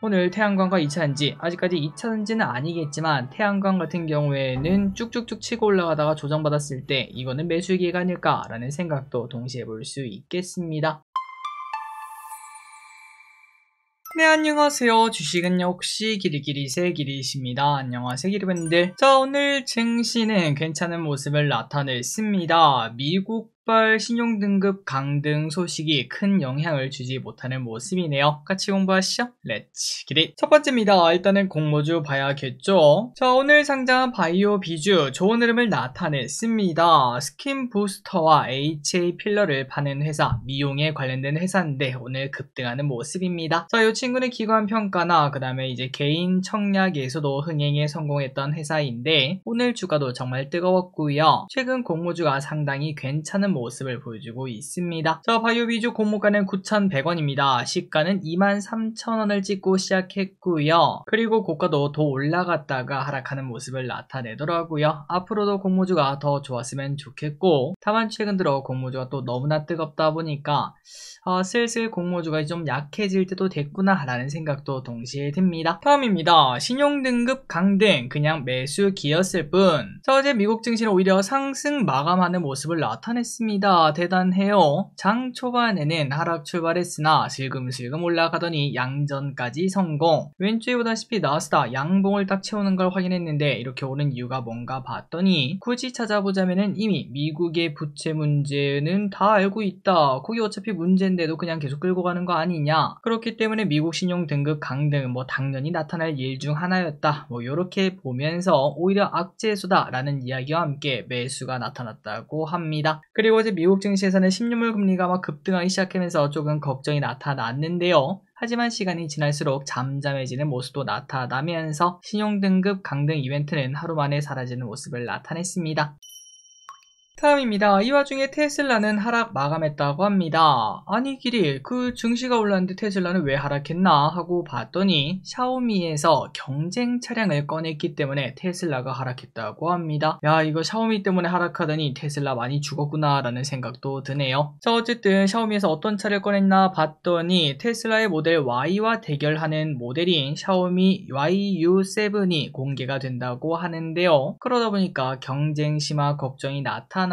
오늘 태양광과 2차전지, 아직까지 2차전지는 아니겠지만 태양광 같은 경우에는 쭉쭉쭉 치고 올라가다가 조정받았을 때 이거는 매수 기회가 아닐까 라는 생각도 동시에 볼 수 있겠습니다. 네, 안녕하세요. 주식은 역시 기리기리세 기리십니다. 안녕하세요, 기리분들. 자, 오늘 증시는 괜찮은 모습을 나타냈습니다. 미국발 신용등급 강등 소식이 큰 영향을 주지 못하는 모습이네요. 같이 공부하시죠. 렛츠 기릿. 첫 번째입니다. 일단은 공모주 봐야겠죠. 자, 오늘 상장한 바이오 비주 좋은 흐름을 나타냈습니다. 스킨 부스터와 HA 필러를 파는 회사, 미용에 관련된 회사인데 오늘 급등하는 모습입니다. 자, 이 친구는 기관 평가나 그 다음에 이제 개인 청약에서도 흥행에 성공했던 회사인데 오늘 주가도 정말 뜨거웠고요. 최근 공모주가 상당히 괜찮은 모습을 보여주고 있습니다. 자, 바이오 비주 공모가는 9,100원입니다. 시가는 23,000원을 찍고 시작했고요. 그리고 고가도 더 올라갔다가 하락하는 모습을 나타내더라고요. 앞으로도 공모주가 더 좋았으면 좋겠고, 다만 최근 들어 공모주가 또 너무나 뜨겁다 보니까 슬슬 공모주가 좀 약해질 때도 됐구나 라는 생각도 동시에 듭니다. 다음입니다. 신용등급 강등, 그냥 매수 기였을 뿐. 자, 어제 미국 증시는 오히려 상승 마감하는 모습을 나타냈습니다. 대단해요. 장 초반에는 하락 출발했으나 슬금슬금 올라가더니 양전까지 성공. 왼쪽에 보다시피 나스닥 양봉을 딱 채우는 걸 확인했는데 이렇게 오른 이유가 뭔가 봤더니 굳이 찾아보자면은 이미 미국의 부채 문제는 다 알고 있다. 거기 어차피 문제인데도 그냥 계속 끌고 가는 거 아니냐. 그렇기 때문에 미국 신용 등급 강등 당연히 나타날 일 중 하나였다. 요렇게 보면서 오히려 악재수다 라는 이야기와 함께 매수가 나타났다고 합니다. 그리고 어제 미국 증시에서는 10년물 금리가 막 급등하기 시작하면서 조금 걱정이 나타났는데요. 하지만 시간이 지날수록 잠잠해지는 모습도 나타나면서 신용등급 강등 이벤트는 하루 만에 사라지는 모습을 나타냈습니다. 다음입니다. 이 와중에 테슬라는 하락 마감했다고 합니다. 아니 길이 그 증시가 올랐는데 테슬라는 왜 하락했나 하고 봤더니 샤오미에서 경쟁 차량을 꺼냈기 때문에 테슬라가 하락했다고 합니다. 야, 이거 샤오미 때문에 하락하더니 테슬라 많이 죽었구나 라는 생각도 드네요. 자, 어쨌든 샤오미에서 어떤 차를 꺼냈나 봤더니 테슬라의 모델 Y와 대결하는 모델인 샤오미 YU7이 공개가 된다고 하는데요. 그러다 보니까 경쟁 심화 걱정이 나타나면서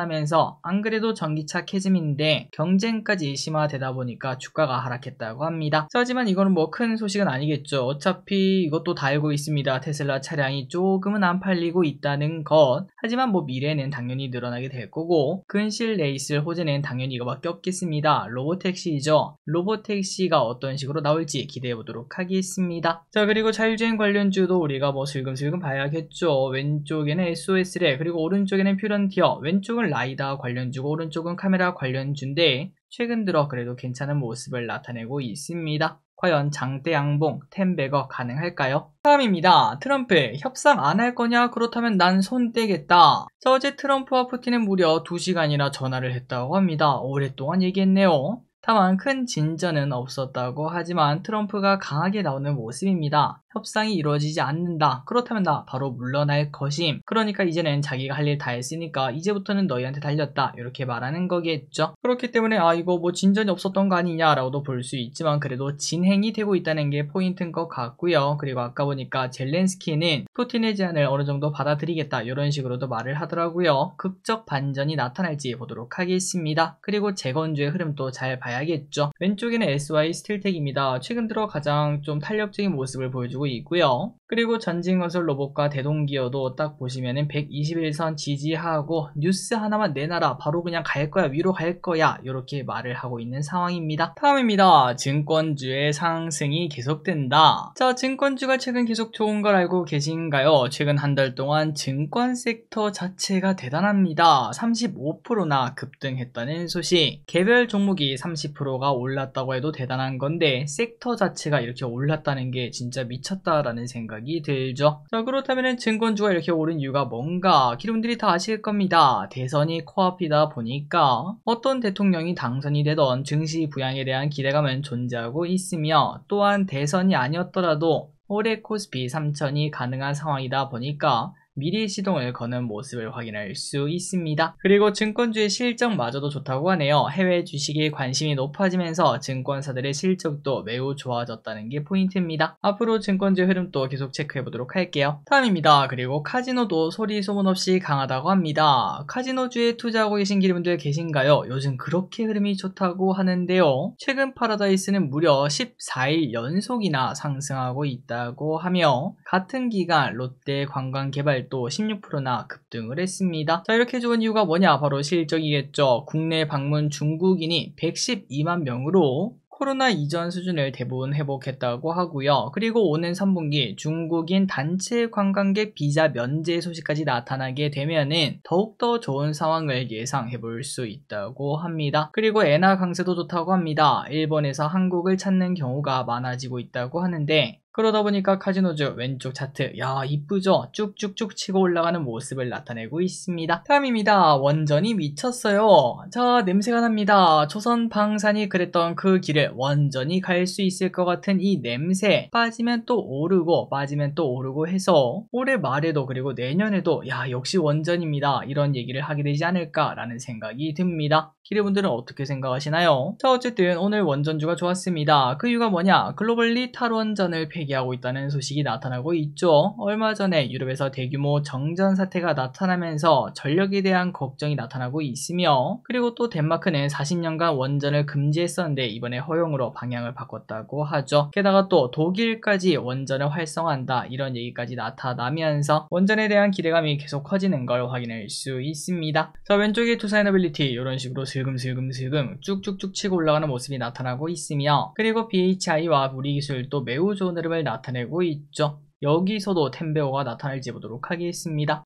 안 그래도 전기차 캐즘인데 경쟁까지 심화되다 보니까 주가가 하락했다고 합니다. 하지만 이거는 큰 소식은 아니겠죠. 어차피 이것도 다 알고 있습니다. 테슬라 차량이 조금은 안 팔리고 있다는 것. 하지만 미래는 당연히 늘어나게 될 거고 근실 내에 있을 호재는 당연히 이거밖에 없겠습니다. 로보택시죠. 로보택시가 어떤 식으로 나올지 기대해 보도록 하겠습니다. 자, 그리고 자율주행 관련주도 우리가 슬금슬금 봐야겠죠. 왼쪽에는 SOS래, 그리고 오른쪽에는 퓨런티어, 왼쪽은 라이다 관련주고 오른쪽은 카메라 관련주인데 최근 들어 그래도 괜찮은 모습을 나타내고 있습니다. 과연 장대 양봉 10배거 가능할까요? 다음입니다. 트럼프 협상 안 할 거냐? 그렇다면 난 손 떼겠다. 자, 어제 트럼프와 푸틴은 무려 2시간이나 전화를 했다고 합니다. 오랫동안 얘기했네요. 다만 큰 진전은 없었다고 하지만 트럼프가 강하게 나오는 모습입니다. 협상이 이루어지지 않는다. 그렇다면 나 바로 물러날 것임. 그러니까 이제는 자기가 할 일 다 했으니까 이제부터는 너희한테 달렸다. 이렇게 말하는 거겠죠. 그렇기 때문에 이거 진전이 없었던 거 아니냐라고도 볼 수 있지만 그래도 진행이 되고 있다는 게 포인트인 것 같고요. 그리고 아까 보니까 젤렌스키는 푸틴의 제안을 어느 정도 받아들이겠다 이런 식으로도 말을 하더라고요. 극적 반전이 나타날지 보도록 하겠습니다. 그리고 재건주의 흐름도 잘 봐야겠죠. 왼쪽에는 SY 스틸텍입니다. 최근 들어 가장 좀 탄력적인 모습을 보여주고 있고요. 그리고 전진건설 로봇과 대동기어도 딱 보시면은 121선 지지하고 뉴스 하나만 내놔라. 바로 그냥 갈 거야. 위로 갈 거야. 이렇게 말을 하고 있는 상황입니다. 다음입니다. 증권주의 상승이 계속된다. 자, 증권주가 최근 계속 좋은 걸 알고 계신가요? 최근 한 달 동안 증권 섹터 자체가 대단합니다. 35%나 급등했다는 소식. 개별 종목이 30%가 올랐다고 해도 대단한 건데 섹터 자체가 이렇게 올랐다는 게 진짜 미쳤다라는 생각이 들죠. 자, 그렇다면 증권주가 이렇게 오른 이유가 뭔가 기름들이 다 아실 겁니다. 대선이 코앞이다 보니까 어떤 대통령이 당선이 되던 증시 부양에 대한 기대감은 존재하고 있으며 또한 대선이 아니었더라도 올해 코스피 3000이 가능한 상황이다 보니까 미리 시동을 거는 모습을 확인할 수 있습니다. 그리고 증권주의 실적마저도 좋다고 하네요. 해외 주식에 관심이 높아지면서 증권사들의 실적도 매우 좋아졌다는 게 포인트입니다. 앞으로 증권주의 흐름도 계속 체크해보도록 할게요. 다음입니다. 그리고 카지노도 소리 소문 없이 강하다고 합니다. 카지노주에 투자하고 계신 기분들 계신가요? 요즘 그렇게 흐름이 좋다고 하는데요. 최근 파라다이스는 무려 14일 연속이나 상승하고 있다고 하며 같은 기간 롯데 관광개발도 16%나 급등을 했습니다. 자, 이렇게 좋은 이유가 뭐냐? 바로 실적이겠죠. 국내 방문 중국인이 112만 명으로 코로나 이전 수준을 대부분 회복했다고 하고요. 그리고 오는 3분기 중국인 단체 관광객 비자 면제 소식까지 나타나게 되면은 더욱더 좋은 상황을 예상해 볼 수 있다고 합니다. 그리고 엔화 강세도 좋다고 합니다. 일본에서 한국을 찾는 경우가 많아지고 있다고 하는데 그러다 보니까 카지노주 왼쪽 차트, 야 이쁘죠? 쭉쭉쭉 치고 올라가는 모습을 나타내고 있습니다. 다음입니다. 원전이 미쳤어요. 자, 냄새가 납니다. 조선 방산이 그랬던 그 길을 원전이 갈 수 있을 것 같은 이 냄새, 빠지면 또 오르고 빠지면 또 오르고 해서 올해 말에도 그리고 내년에도 야 역시 원전입니다, 이런 얘기를 하게 되지 않을까라는 생각이 듭니다. 기대분들은 어떻게 생각하시나요? 자, 어쨌든 오늘 원전주가 좋았습니다. 그 이유가 뭐냐? 글로벌리 탈원전을 폐기하고 있다는 소식이 나타나고 있죠. 얼마 전에 유럽에서 대규모 정전 사태가 나타나면서 전력에 대한 걱정이 나타나고 있으며, 그리고 또 덴마크는 40년간 원전을 금지했었는데 이번에 허용으로 방향을 바꿨다고 하죠. 게다가 또 독일까지 원전을 활성화한다, 이런 얘기까지 나타나면서 원전에 대한 기대감이 계속 커지는 걸 확인할 수 있습니다. 자, 왼쪽에 투사이너빌리티 이런 식으로 슬금슬금 쭉쭉쭉 치고 올라가는 모습이 나타나고 있으며, 그리고 BHI와 우리기술도 매우 좋은 흐름을 나타내고 있죠. 여기서도 템베오가 나타날지 보도록 하겠습니다.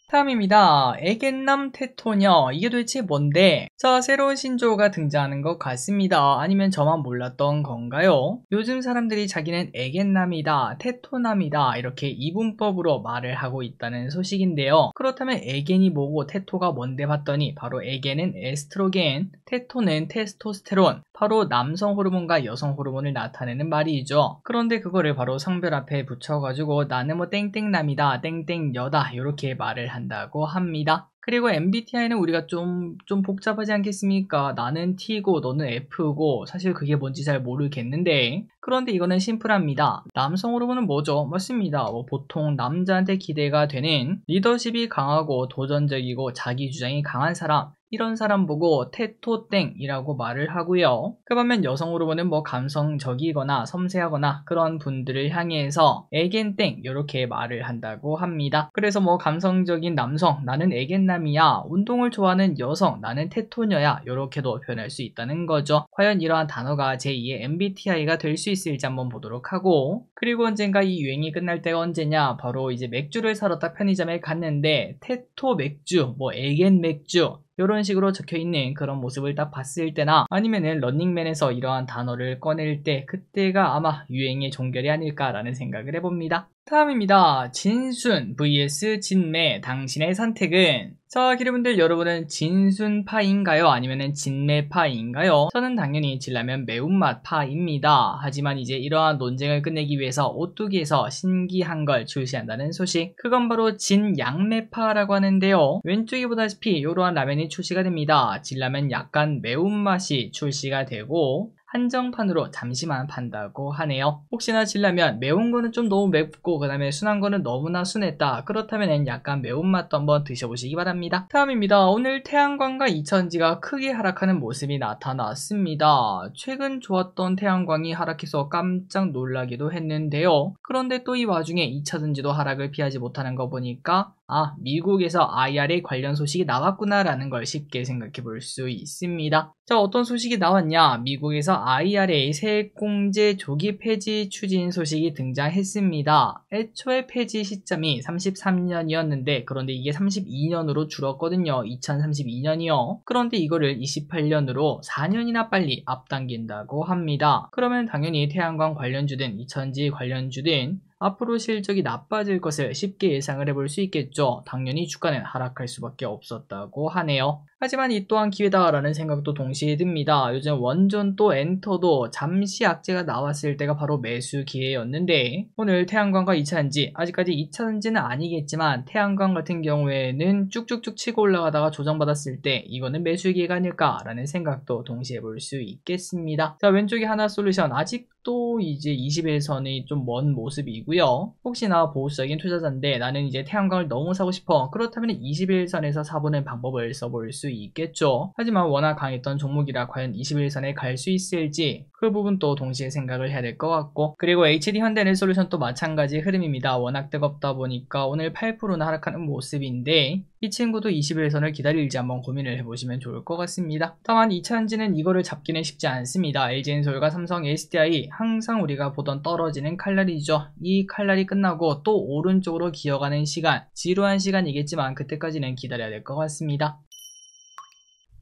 다음입니다. 애견남 테토녀, 이게 도대체 뭔데? 자, 새로운 신조어가 등장하는 것 같습니다. 아니면 저만 몰랐던 건가요? 요즘 사람들이 자기는 애견남이다, 테토남이다, 이렇게 이분법으로 말을 하고 있다는 소식인데요. 그렇다면 애견이 뭐고 테토가 뭔데 봤더니 바로 애견은 에스트로겐, 테토는 테스토스테론, 바로 남성 호르몬과 여성 호르몬을 나타내는 말이죠. 그런데 그거를 바로 성별 앞에 붙여가지고 나는 뭐 땡땡남이다, 땡땡여다, 이렇게 말을 한다고 합니다. 그리고 MBTI는 우리가 좀 복잡하지 않겠습니까? 나는 T고 너는 F고 사실 그게 뭔지 잘 모르겠는데, 그런데 이거는 심플합니다. 남성 호르몬은 뭐죠? 맞습니다. 보통 남자한테 기대가 되는 리더십이 강하고 도전적이고 자기 주장이 강한 사람, 이런 사람 보고 테토땡이라고 말을 하고요. 그 반면 여성 호르몬은 뭐 감성적이거나 섬세하거나 그런 분들을 향해서 애견땡 이렇게 말을 한다고 합니다. 그래서 뭐 감성적인 남성, 나는 애견남이야. 운동을 좋아하는 여성, 나는 테토녀야. 이렇게도 표현할 수 있다는 거죠. 과연 이러한 단어가 제2의 MBTI가 될 수 있을지 한번 보도록 하고, 그리고 언젠가 이 유행이 끝날 때가 언제냐? 바로 이제 맥주를 사러 딱 편의점에 갔는데 테토 맥주, 뭐 애견 맥주 이런 식으로 적혀있는 그런 모습을 딱 봤을 때나, 아니면은 런닝맨에서 이러한 단어를 꺼낼 때, 그때가 아마 유행의 종결이 아닐까라는 생각을 해봅니다. 다음입니다. 진순 vs 진매, 당신의 선택은? 자, 기르분들, 여러분은 진순파인가요? 아니면은 진매파인가요? 저는 당연히 진라면 매운맛 파입니다. 하지만 이제 이러한 논쟁을 끝내기 위해서 오뚜기에서 신기한 걸 출시한다는 소식, 그건 바로 진양매파라고 하는데요. 왼쪽에 보다시피 이러한 라면이 출시가 됩니다. 진라면 약간 매운맛이 출시가 되고 한정판으로 잠시만 판다고 하네요. 혹시나 진라면 매운 거는 좀 너무 맵고 그 다음에 순한 거는 너무나 순했다, 그렇다면 약간 매운맛도 한번 드셔보시기 바랍니다. 다음입니다. 오늘 태양광과 이차전지가 크게 하락하는 모습이 나타났습니다. 최근 좋았던 태양광이 하락해서 깜짝 놀라기도 했는데요. 그런데 또 이 와중에 이차전지도 하락을 피하지 못하는 거 보니까 미국에서 IRA 관련 소식이 나왔구나 라는 걸 쉽게 생각해 볼 수 있습니다. 자, 어떤 소식이 나왔냐? 미국에서 IRA 세액공제 조기 폐지 추진 소식이 등장했습니다. 애초에 폐지 시점이 33년이었는데 그런데 이게 32년으로 줄었거든요. 2032년이요. 그런데 이거를 28년으로 4년이나 빨리 앞당긴다고 합니다. 그러면 당연히 태양광 관련주든 이차전지 관련주든 앞으로 실적이 나빠질 것을 쉽게 예상을 해볼 수 있겠죠. 당연히 주가는 하락할 수밖에 없었다고 하네요. 하지만 이 또한 기회다라는 생각도 동시에 듭니다. 요즘 원전도 엔터도 잠시 악재가 나왔을 때가 바로 매수 기회였는데 오늘 태양광과 2차전지, 아직까지 2차전지는 아니겠지만 태양광 같은 경우에는 쭉쭉쭉 치고 올라가다가 조정받았을 때 이거는 매수 기회가 아닐까라는 생각도 동시에 볼 수 있겠습니다. 자, 왼쪽에 하나솔루션, 아직도 이제 21선이 좀 먼 모습이고요. 혹시나 보수적인 투자자인데 나는 이제 태양광을 너무 사고 싶어, 그렇다면 21선에서 사보는 방법을 써볼 수 있겠죠. 하지만 워낙 강했던 종목이라 과연 21선에 갈 수 있을지 그 부분도 동시에 생각을 해야 될 것 같고, 그리고 HD 현대레솔루션도 마찬가지 흐름입니다. 워낙 뜨겁다 보니까 오늘 8%나 하락하는 모습인데 이 친구도 21선을 기다릴지 한번 고민을 해보시면 좋을 것 같습니다. 다만 2차전지는 이거를 잡기는 쉽지 않습니다. LG엔솔과 삼성 SDI 항상 우리가 보던 떨어지는 칼날이죠. 이 칼날이 끝나고 또 오른쪽으로 기어가는 시간, 지루한 시간이겠지만 그때까지는 기다려야 될 것 같습니다.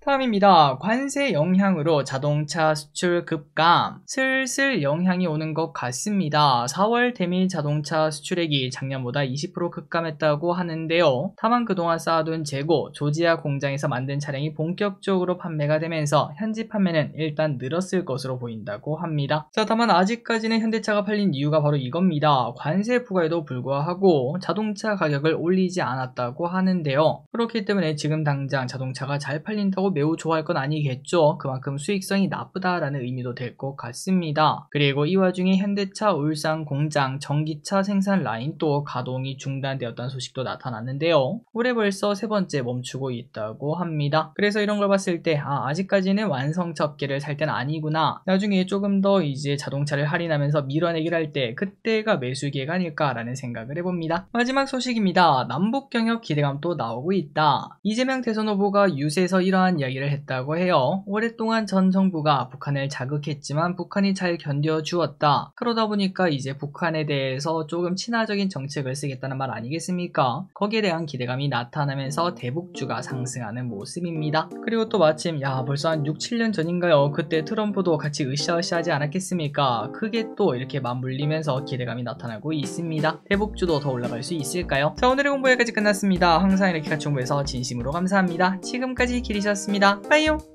다음입니다. 관세 영향으로 자동차 수출 급감, 슬슬 영향이 오는 것 같습니다. 4월 대미 자동차 수출액이 작년보다 20% 급감했다고 하는데요. 다만 그동안 쌓아둔 재고, 조지아 공장에서 만든 차량이 본격적으로 판매가 되면서 현지 판매는 일단 늘었을 것으로 보인다고 합니다. 자, 다만 아직까지는 현대차가 팔린 이유가 바로 이겁니다. 관세 부과에도 불구하고 자동차 가격을 올리지 않았다고 하는데요. 그렇기 때문에 지금 당장 자동차가 잘 팔린다고 매우 좋아할 건 아니겠죠. 그만큼 수익성이 나쁘다라는 의미도 될 것 같습니다. 그리고 이 와중에 현대차 울산 공장 전기차 생산 라인 또 가동이 중단되었다는 소식도 나타났는데요. 올해 벌써 세 번째 멈추고 있다고 합니다. 그래서 이런 걸 봤을 때 아직까지는 완성차 업계를 살 때는 아니구나, 나중에 조금 더 이제 자동차를 할인하면서 밀어내기를 할 때 그때가 매수 기회가 아닐까라는 생각을 해봅니다. 마지막 소식입니다. 남북 경협 기대감도 나오고 있다. 이재명 대선 후보가 유세에서 이러한 이야기를 했다고 해요. 오랫동안 전 정부가 북한을 자극했지만 북한이 잘 견뎌주었다. 그러다 보니까 이제 북한에 대해서 조금 친화적인 정책을 쓰겠다는 말 아니겠습니까? 거기에 대한 기대감이 나타나면서 대북주가 상승하는 모습입니다. 그리고 또 마침 벌써 한 6, 7년 전인가요? 그때 트럼프도 같이 으쌰으쌰하지 않았겠습니까? 그게 또 이렇게 맞물리면서 기대감이 나타나고 있습니다. 대북주도 더 올라갈 수 있을까요? 자, 오늘의 공부 여기까지 끝났습니다. 항상 이렇게 같이 공부해서 진심으로 감사합니다. 지금까지 길이셨습니다. 빠이요.